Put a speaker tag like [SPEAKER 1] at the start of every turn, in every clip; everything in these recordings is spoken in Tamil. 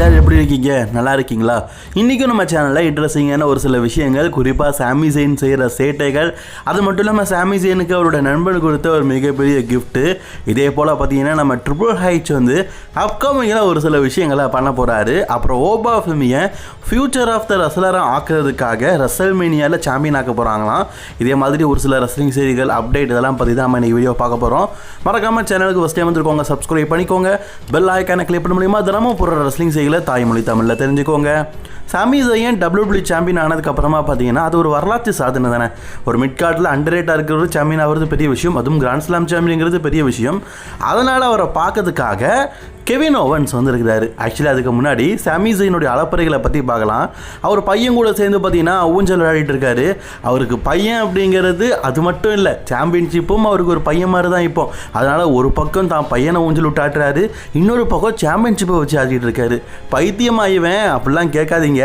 [SPEAKER 1] எல்லோரும் எப்படி இருக்கீங்க? நல்லா இருக்கீங்களா? இன்றைக்கும் நம்ம சேனலில் இன்ட்ரெஸ்டிங்கான ஒரு சில விஷயங்கள், குறிப்பாக சாமி ஜெயின் செய்கிற சேட்டைகள், அது மட்டும் இல்லாமல் சாமி ஜெயினுக்கு அவரோட நண்பனுக்கு கொடுத்த ஒரு மிகப்பெரிய கிஃப்ட்டு, இதே போல் பார்த்தீங்கன்னா நம்ம ட்ரிபிள் ஹைச் வந்து அப்கமிங்கில் ஒரு சில விஷயங்களை பண்ண போகிறாரு. அப்புறம் ஓபா ஃபிமியை ஃபியூச்சர் ஆஃப் த ரெஸ்லராக ஆக்குறதுக்காக ரெசல்மேனியாவில் சாம்பியன் ஆக்க போகிறாங்களாம். இதே மாதிரி ஒரு சில ரெஸ்லிங் செய்திகள், அப்டேட் இதெல்லாம் பற்றி தான் நம்ம இன்றைக்கி வீடியோ பார்க்க போகிறோம். மறக்காமல் சேனலுக்கு ஃபஸ்ட் டைம் வந்துருக்கோங்க, சப்ஸ்கிரைப் பண்ணிக்கோங்க, பெல் ஐக்கானை கிளிக் பண்ண மூலியமாக தினமும் போகிற ரெஸ்லிங் செய்திகளை தாய்மொழி தமிழில் தெரிஞ்சுக்கோங்க. சாமி ஜெயின் WWE சாம்பியன் ஆனதுக்கப்புறமா பார்த்தீங்கன்னா அது ஒரு வரலாற்று சாதனை தானே. ஒரு மிட் கார்டில் அண்டர்ரேட்டாக இருக்கிற சாம்பியன் ஆகிறது பெரிய விஷயம், அதுவும் கிராண்ட் ஸ்லாம் சாம்பியனுங்கிறது பெரிய விஷயம். அதனால் அவரை பார்க்கறதுக்காக கெவின் ஓவன்ஸ் வந்துருக்கிறாரு. ஆக்சுவலி அதுக்கு முன்னாடி சாமி ஜெயினுடைய அளப்பறைகளை பற்றி பார்க்கலாம். அவர் பையன் கூட சேர்ந்து பார்த்தீங்கன்னா ஊஞ்சல் விளையாடிட்டு இருக்காரு. அவருக்கு பையன் அப்படிங்கிறது அது மட்டும் இல்லை, சாம்பியன்ஷிப்பும் அவருக்கு ஒரு பையன் மாதிரி தான் இப்போ. அதனால் ஒரு பக்கம் தான் பையனை ஊஞ்சல் விட்டாட்டுறாரு, இன்னொரு பக்கம் சாம்பியன்ஷிப்பை வச்சு ஆடிட்டு இருக்காரு. பைத்தியம் ஆயிவேன் அப்படிலாம் கேட்காதீங்க.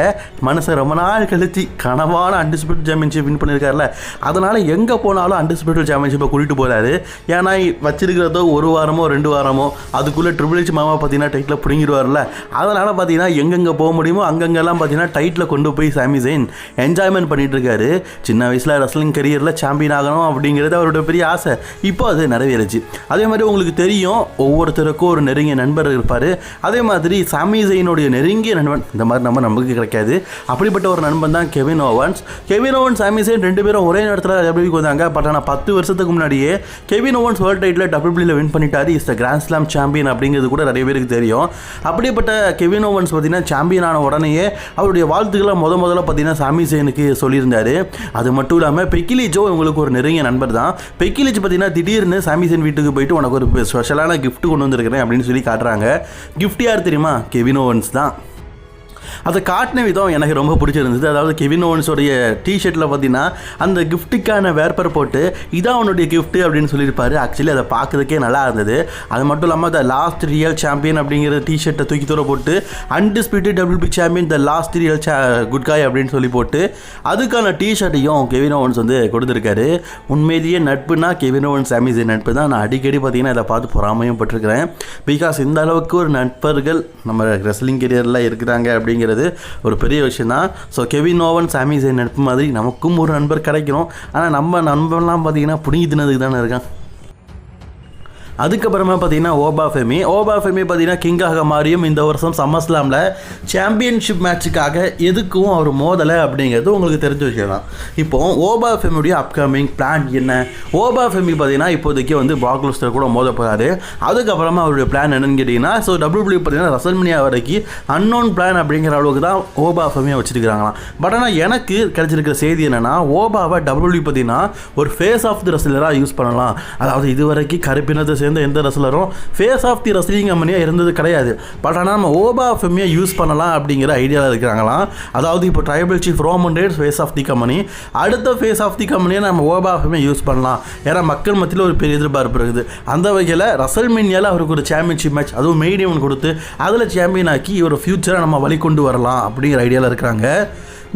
[SPEAKER 1] மனுஷன் ரொம்ப நாள் கழிச்சு கனவான அன்டிஸ்பியூட்டட் சாம்பியன்ஷிப் வின் பண்ணியிருக்காருல, அதனால் எங்கே போனாலும் அன்டிஸ்பியூட்டட் சாம்பியன்ஷிப்பை கூட்டிகிட்டு போகிறாரு. ஏன்னா வச்சிருக்கிறதோ ஒரு வாரமோ 2 வாரமோ, அதுக்குள்ளே ட்ரிபிள் ஹெச் மாமா பார்த்தீங்கன்னா டைட்டில் பிடிங்கிடுவார்ல. அதனால் பார்த்தீங்கன்னா எங்கெங்கே போக முடியுமோ அங்கங்கெல்லாம் பார்த்தீங்கன்னா டைட்டில் கொண்டு போய் சாமி ஜெயின் என்ஜாய்மெண்ட் பண்ணிட்டு இருக்காரு. சின்ன வயசில் ரெஸ்லிங் கரியரில் சாம்பியன் ஆகணும் அப்படிங்கிறது அவரோட பெரிய ஆசை. இப்போ அது நிறைவேறுச்சு. அதே மாதிரி உங்களுக்கு தெரியும், ஒவ்வொருத்தருக்கும் ஒரு நெருங்கிய நண்பர் இருப்பார். அதே மாதிரி சாமி ஜெயினுடைய நெருங்கிய நண்பன் இந்த மாதிரி நமக்கு கிடைக்காது. அப்படிப்பட்ட ஒரு நண்பன் தான் கெவின் ஓவன்ஸ். கெவின் ஓவன்ஸ் சாமி ஜெயின் 2 பேரும் ஒரே நேரத்தில் WWEக்கு வந்தாங்க. பட் ஆனால் 10 வருஷத்துக்கு முன்னாடியே கெவின் ஓவன்ஸ் வேர்ல்ட் டைட்டில் WWEல வின் பண்ணிட்டாரு. Is the grand slam champion அப்படிங்கிறது கூட நிறைய பேருக்கு தெரியும். அப்படிப்பட்ட கெவின் ஓவன்ஸ் பார்த்தீங்கன்னா சாம்பியன் ஆன உடனேயே அவருடைய வாழ்த்துக்களை முதல்ல பார்த்தீங்கன்னா சாமி ஜெயினுக்கு சொல்லியிருந்தாரு. அது மட்டும் இல்லாமல் பெக்கி லிஞ்ச் உங்களுக்கு ஒரு நெருங்கிய நண்பர் தான். பெக்கி லிஞ்ச் பார்த்தீங்கன்னா திடீர்னு சாமி ஜெயின் வீட்டுக்கு போயிட்டு உனக்கு ஒரு ஸ்பெஷலான கிஃப்ட் கொண்டு வந்திருக்கிறேன் அப்படின்னு சொல்லி காட்டுறாங்க. கிஃப்ட் யார் தெரியுமா? கெவின் ஓவன்ஸ் தான். அதை காட்டின விதம் எனக்கு ரொம்ப பிடிச்சிருந்தது. அதாவது கெவின் ஓவன்ஸோடைய டிஷர்ட்டில் பார்த்தீங்கன்னா அந்த கிஃப்ட்டுக்கான வேர்பர் போட்டு இதான் அவனுடைய கிஃப்ட்டு அப்படின்னு சொல்லியிருப்பாரு. ஆக்சுவலி அதை பார்க்குறதுக்கே நல்லா இருந்தது. அது மட்டும் இல்லாமல் த லாஸ்ட் ரியல் சாம்பியன் அப்படிங்கிற டிஷர்ட்டை தூக்கி தூர போட்டு undisputed WWE champion the last real good காய் அப்படின்னு சொல்லி போட்டு அதுக்கான டிஷர்ட்டையும் கெவின் ஓவன்ஸ் வந்து கொடுத்துருக்காரு. உண்மையிலேயே நட்புனா கெவின் ஓவன்ஸ் சாமி ஜெயின் நட்பு தான். நான் அடிக்கடி பார்த்தீங்கன்னா இதை பார்த்து பொறாமையும் பட்டிருக்கிறேன். பிகாஸ் இந்த அளவுக்கு ஒரு நண்பர்கள் நம்ம ரெஸ்லிங் கெரியரில் இருக்கிறாங்க அப்படிங்கிறது ஒரு பெரிய விஷயம் தான். ஸோ கெவின் ஓவன் சாமி ஜெயின் நட்பு மாதிரி நமக்கும் ஒரு நண்பர் கிடைக்கணும். ஆனால் நம்ம நண்பர்லாம் பார்த்தீங்கன்னா புடிங்கி தினதுக்கு தானே இருக்கான். அதுக்கப்புறமா பார்த்தீங்கன்னா ஓபா ஃபெமி பார்த்தீங்கன்னா கிங்காக மாறியும் இந்த வருஷம் சம்மர்ஸ்லாமில் சாம்பியன்ஷிப் மேட்சுக்காக எதுக்கும் அவர் மோதலை அப்படிங்கிறது உங்களுக்கு தெரிஞ்ச விஷயம் தான். இப்போது ஓபா ஃபெமியுடைய அப்கமிங் பிளான் என்ன? ஓபா ஃபெமி பார்த்தீங்கன்னா இப்போதைக்கு வந்து பிராக் லெஸ்னர் கூட மோத போகிறாரு. அதுக்கப்புறமா அவருடைய பிளான் என்னன்னு கேட்டிங்கன்னா, ஸோ WWE பார்த்தீங்கன்னா ரெசல்மேனியா வரைக்கும் அன்னோன் பிளான் அப்படிங்கிற அளவுக்கு தான் ஓபா ஃபெமியை வச்சுருக்கிறாங்களாம். பட் ஆனால் எனக்கு கிடைச்சிருக்கிற செய்தி என்னென்னா, ஓபாவை WWE பார்த்தீங்கன்னா ஒரு ஃபேஸ் ஆஃப் தி ரெஸ்லராக யூஸ் பண்ணலாம். அதாவது இதுவரைக்கும் கருப்பினத்தை சேர்ந்த எந்த ரெஸ்லரும் ஃபேஸ் ஆஃப் தி ரெஸ்லிங் கம்பெனியாக இருந்தது கிடையாது. பட் ஆனால் நம்ம ஓபா ஃபெமியை யூஸ் பண்ணலாம் அப்படிங்கிற ஐடியாவில் இருக்கிறாங்களாம். அதாவது இப்போ tribal chief Roman Reigns face of the company, அடுத்த ஃபேஸ் ஆஃப் தி கம்பெனியை நம்ம ஓபா ஃபெமியை யூஸ் பண்ணலாம். ஏன்னா மக்கள் மத்தியில் ஒரு பெரிய எதிர்பார்ப்பு இருக்குது. அந்த வகையில் ரெசல்மேனியாவில் அவருக்கு ஒரு சாம்பியன்ஷிப் மேட்ச், அதுவும் மெயின் ஈவென்ட் கொடுத்து அதில் சாம்பியன் ஆக்கி ஒரு ஃபியூச்சரை நம்ம வழி கொண்டு வரலாம் அப்படிங்கிற ஐடியாவில் இருக்கிறாங்க.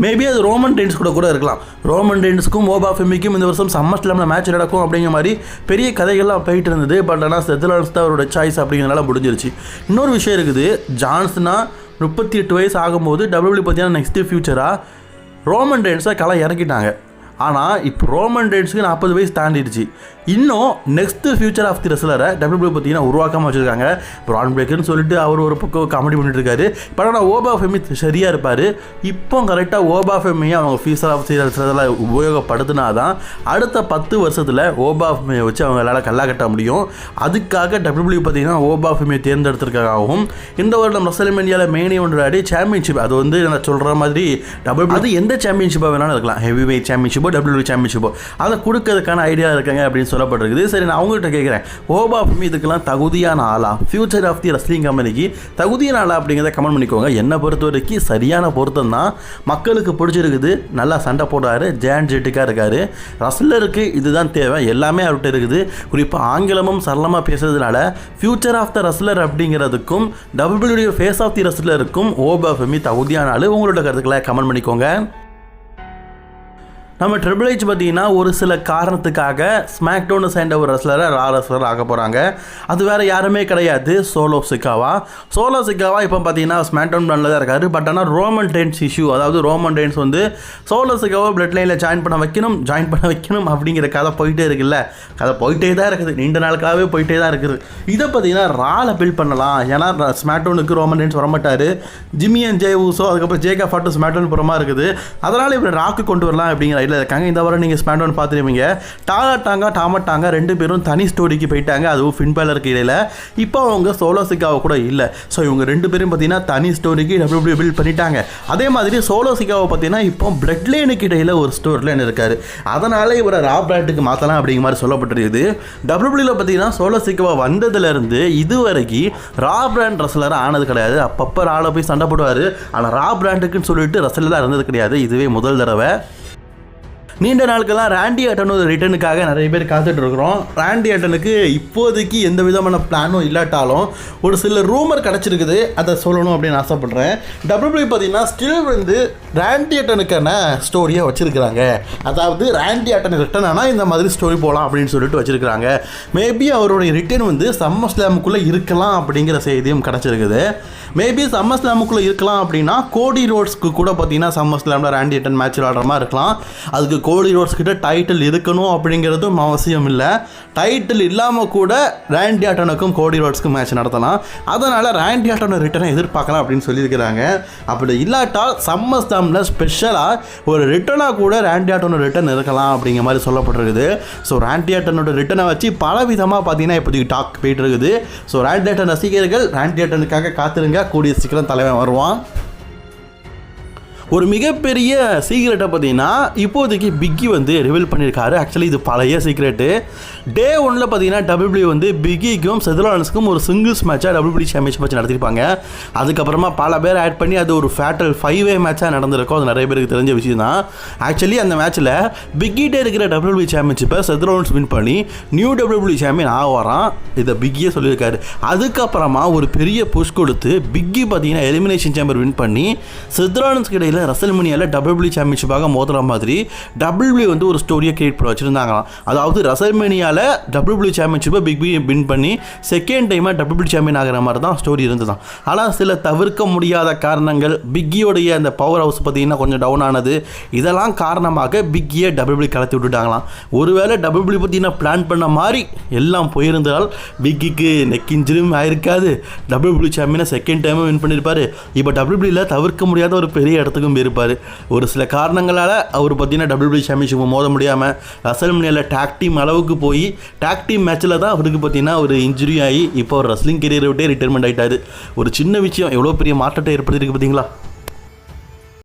[SPEAKER 1] மேபி அது ரோமன் ரெய்ன்ஸ் கூட இருக்கலாம். ரோமன் ரெய்ன்ஸுக்கும் ஓபா ஃபெமிக்கும் இந்த வருஷம் சம்மர்ஸ்லாமில் மேட்ச் நடக்கும் அப்படிங்கிற மாதிரி பெரிய கதைகள்லாம் போயிட்டு இருந்தது. பட் ஆனால் செத்லான்ஸ் தான் அவரோட சாய்ஸ் அப்படிங்கிறனால முடிஞ்சிருச்சு. இன்னொரு விஷயம் இருக்குது, ஜான்ஸ்னா 38 வயசு ஆகும்போது WWE பார்த்தீங்கன்னா நெக்ஸ்ட்டு ஃபியூச்சராக ரோமன் ரெய்ன்ஸை களை இறக்கிட்டாங்க. ஆனால் இப்போ ரோமன் ரெய்ன்ஸுக்கு 40 வயசு தாண்டிடுச்சு. இன்னும் நெக்ஸ்ட்டு ஃபியூச்சர் ஆஃப் தி ரெஸ்லரை WWE பார்த்தீங்கன்னா உருவாக்காமல் வச்சுருக்காங்க. பிரான் பிரேக்கர்னு சொல்லிட்டு அவர் ஒரு பக்கம் காமெடி பண்ணிட்டு இருக்காரு. பட் ஆனால் ஓபா ஃபெமி சரியாக இருப்பார். இப்போ கரெக்டாக ஓபா ஃபெமியை அவங்க ஃபியூச்சர் ஆஃப் தி ரெஸ்லரில் உபயோகப்படுத்தினா தான் அடுத்த 10 வருஷத்தில் ஓபா ஃபெமியை வச்சு அவங்களால கல்லா கட்ட முடியும். அதுக்காக WWE பார்த்தீங்கன்னா ஓபா ஃபெமியை தேர்ந்தெடுத்திருக்காகவும் இந்த வருடம் ரெஸ்ல்மேனியாவில் மெயின் ஈவென்ட் விளையாடி சாம்பியன்ஷிப், அது வந்து நான் சொல்கிற மாதிரி அது எந்த சாம்பியன்ஷிப்பாக வேணாலும் இருக்கலாம், ஹெவி வெயிட் சாம்பியன்ஷிப்போ WWE சாம்பியன்ஷிப்போ, அதை கொடுக்கறதுக்கான ஐடியா இருக்காங்க அப்படின்னு சொல்லப்பட்டிருக்குது. சரி, நான் அவங்ககிட்ட கேட்குறேன், ஓபா ஃபெமி இதுக்கெல்லாம் தகுதியான ஆளா? ஃபியூச்சர் ஆஃப் தி ரெஸ்லிங் கம்பெனிக்கு தகுதியான ஆளா அப்படிங்கிறத கமெண்ட் பண்ணிக்கோங்க. என்னை பொறுத்த வரைக்கும் சரியான பொருத்தம் தான். மக்களுக்கு பிடிச்சிருக்குது, நல்லா சண்டை போடுறாரு, ஜெயன்ஜெட்டிக்காக இருக்காரு. ரெஸ்லருக்கு இதுதான் தேவை, எல்லாமே அவர்கிட்ட இருக்குது. குறிப்பாக ஆங்கிலமும் சரளமாக பேசுறதுனால ஃபியூச்சர் ஆஃப் த ரெஸ்லர் அப்படிங்கிறதுக்கும் WWE ஃபேஸ் ஆஃப் தி ரெஸ்லருக்கும் ஓபா ஃபெமி தகுதியான ஆள். உங்களோட கருத்துக்களை கமெண்ட் பண்ணிக்கோங்க. நம்ம ட்ரிபிள் ஹெச் பார்த்தீங்கன்னா ஒரு சில காரணத்துக்காக ஸ்மாக் டவுனை சேர்ந்த ஒரு ரெஸ்லரை ரா ரெஸ்லர் ஆக போகிறாங்க. அது வேறு யாருமே கிடையாது, சோலோ சிக்காவா இப்போ பார்த்தீங்கன்னா ஸ்மாக் டவுன் பிளானில் தான் இருக்காரு. பட் ஆனால் ரோமன் ரெயின்ஸ் இஷ்யூ, அதாவது ரோமன் ரெயின்ஸ் வந்து சோலோ சிக்காவை பிளட் லைனில் ஜாயின் பண்ண வைக்கணும் அப்படிங்கிற கதை போயிட்டே இருக்குல்ல, கதை போயிட்டே தான் இருக்குது, நீண்ட நாளுக்காகவே போயிட்டே தான் இருக்குது. இதை பார்த்தீங்கன்னா ரால பில்ட் பண்ணலாம். ஏன்னா ஸ்மாக் டவுனுக்கு ரோமன் ரெயின்ஸ் வரமாட்டார், ஜிம்மி அண்ட் ஜே ஊசோ அதுக்கப்புறம் ஜேகா ஃபாட்டு ஸ்மாக் டவுன் புறமா இருக்குது, அதனால் இப்படி ராக்கு கொண்டு வரலாம் அப்படிங்கிற இல்லை இருக்காங்க. இந்த வாரம் நீங்கள் ஸ்மாக் டவுன் பார்த்துருப்பீங்க, டாமட்டாங்க 2 பேரும் தனி ஸ்டோரிக்கு போயிட்டாங்க, அதுவும் ஃபின் பேலருக்கு இடையில. இப்போ அவங்க சோலோ சிக்காவை கூட இல்லை. ஸோ இவங்க 2 பேரும் பார்த்தீங்கன்னா தனி ஸ்டோரிக்கு WWE பில்ட் பண்ணிட்டாங்க. அதே மாதிரி சோலோ சிக்காவை பார்த்தீங்கன்னா இப்போ பிளட் லைனுக்கு இடையில ஒரு ஸ்டோரி லைன் இருக்காரு, அதனால இவரை ரா பிராண்டுக்கு மாற்றலாம் அப்படிங்கிற மாதிரி சொல்லப்பட்டிருக்குது. WWEல பார்த்தீங்கன்னா சோலோ சிக்காவை வந்ததுலேருந்து இதுவரைக்கும் ரா பிராண்ட் ரெஸ்லர் ஆனது கிடையாது. அப்பப்போ ரால போய் சண்டை போடுவார், ஆனால் ரா பிராண்டுக்குன்னு சொல்லிட்டு ரெஸ்லராக இருந்தது கிடையாது. இதுவே முதல் தடவை. நீண்ட நாட்கள்லாம் ராண்டி ஆர்டனோட ரிட்டர்னுக்காக நிறைய பேர் காத்துட்டு இருக்கிறோம். ராண்டி ஆர்டனுக்கு இப்போதைக்கு எந்த விதமான பிளானும் இல்லாட்டாலும் ஒரு சில ரூமர் கிடச்சிருக்குது, அதை சொல்லணும் அப்படின்னு ஆசைப்பட்றேன். WWE பார்த்தீங்கன்னா ஸ்டில் வந்து ராண்டி ஆர்டனுக்கான ஸ்டோரியை வச்சுருக்கிறாங்க. அதாவது ராண்டி ஆர்டன் ரிட்டர்ன் ஆனால் இந்த மாதிரி ஸ்டோரி போகலாம் அப்படின்னு சொல்லிட்டு வச்சுருக்கிறாங்க. மேபி அவருடைய ரிட்டர்ன் வந்து சம்மர் ஸ்லாமுக்குள்ளே இருக்கலாம் அப்படிங்கிற செய்தியும் கிடச்சிருக்குது. மேபி சம்மர் ஸ்லாமுக்குள்ளே இருக்கலாம் அப்படின்னா கோடி ரோட்ஸ்க்கு கூட பார்த்தீங்கன்னா சம்மர் ஸ்லாமில் ராண்டி ஆர்டன் மேட்ச் விளாடுற மாதிரி இருக்கலாம். அதுக்கு கோடி ரோட்ஸ் கிட்ட டைட்டில் இருக்கணும் அப்படிங்கிறதும் அவசியம் இல்லை. டைட்டில் இல்லாமல் கூட ராண்டி ஆர்டனுக்கும் கோடி ரோட்ஸ்க்கும் மேட்ச் நடத்தலாம். அதனால் ராண்டி ஆர்டன் ரிட்டர்னை எதிர்பார்க்கலாம் அப்படின்னு சொல்லியிருக்கிறாங்க. அப்படி இல்லாட்டால் சம்மர் ஸ்லாமில் ஸ்பெஷலாக ஒரு ரிட்டர்னாக கூட ராண்டி ஆர்டனோட ரிட்டர்ன் இருக்கலாம் அப்படிங்கிற மாதிரி சொல்லப்பட்டிருக்குது. ஸோ ராண்டி ஆர்டனோட ரிட்டர்னை வச்சு பல விதமாக பார்த்தீங்கன்னா இப்போதைக்கு டாக் போயிட்டு இருக்குது. ஸோ ராண்டி ஆர்டன் ரசிகர்கள் ராண்டி ஆர்டனுக்காக காத்திருங்க, கூடிய சீக்கிரம் தலைவன் வருவான். ஒரு மிகப்பெரிய சீக்ரெட்டை பார்த்தீங்கன்னா இப்போதைக்கு பிக்கி வந்து ரிவீல் பண்ணியிருக்காரு. ஆக்சுவலி இது பழைய சீக்ரெட்டு. டே 1ல் பார்த்தீங்கன்னா WWE வந்து பிக்கிக்கும் செத்ரோலன்ஸுக்கும் ஒரு சிங்கிள்ஸ் மேட்சாக WWE சாம்பியன்ஷிப் மேட்ச் நடத்திருப்பாங்க. அதுக்கப்புறமா பல பேர் ஆட் பண்ணி அது ஒரு ஃபேட்டல் 5-way மேட்சாக நடந்திருக்கும். அது நிறைய பேருக்கு தெரிஞ்ச விஷயம் தான். ஆக்சுவலி அந்த மேட்ச்சில் பிக்கிட்டே இருக்கிற WWE சாம்பியன்ஷிப்பை செத்ரோலன்ஸ் வின் பண்ணி நியூ WWE சாம்பியன் ஆவாராம். இதை பிக்கியே சொல்லியிருக்காரு. அதுக்கப்புறமா ஒரு பெரிய புஷ் கொடுத்து பிக்கி பார்த்தீங்கன்னா எலிமினேஷன் சேம்பர் வின் பண்ணி செத்ரோலன்ஸ்க்கு இடையில் ரசல்மேனியாவில் WWE சாம்பியன்ஷிப்பாக மோதுற மாதிரி WWE வந்து ஒரு ஸ்டோரியை கிரியேட் பண்ணி வச்சுருந்தாங்களாம். அதாவது ரசல்மேனியாவில் WWE சாம்பியன்ஷிப்பை பிக் பி வின் பண்ணி செகண்ட் டைமாக WWE சாம்பியன் ஆகிற மாதிரி தான் ஸ்டோரி இருந்துதான். ஆனால் சில தவிர்க்க முடியாத காரணங்கள், பிக்கியோடைய அந்த பவர் ஹவுஸ் பார்த்தீங்கன்னா கொஞ்சம் டவுன் ஆனது, இதெல்லாம் காரணமாக பிக்கியை WWE கலத்தி விட்டுட்டாங்களாம். ஒருவேளை WWE பார்த்தீங்கன்னா பிளான் பண்ண மாதிரி எல்லாம் போயிருந்தால் பிக்கிக்கு நெக் இன்ஜுரியும் ஆயிருக்காது, WWE சாம்பியனை செகண்ட் டைமும் வின் பண்ணியிருப்பார். இப்போ WWEல தவிர்க்க முடியாத ஒரு பெரிய இடத்துக்கு இருப்பார். ஒரு சில காரணங்களால் அவர் பார்த்தீங்கன்னா WWE சாம்பியன்ஷிப் மோத முடியாமல் ரசல்மேனியாவில் டாக் டீம் அளவுக்கு போய் டாக் டீம் மேட்ச்சில் தான் அவருக்கு பார்த்தீங்கன்னா ஒரு இன்ஜுரி ஆகி இப்போ ஒரு ரெஸ்லிங் கெரியரை விட்டே ரிட்டைர்மெண்ட் ஆகிட்டார். ஒரு சின்ன விஷயம் எவ்வளோ பெரிய மாற்றத்தை ஏற்படுத்தியிருக்கு பார்த்தீங்களா?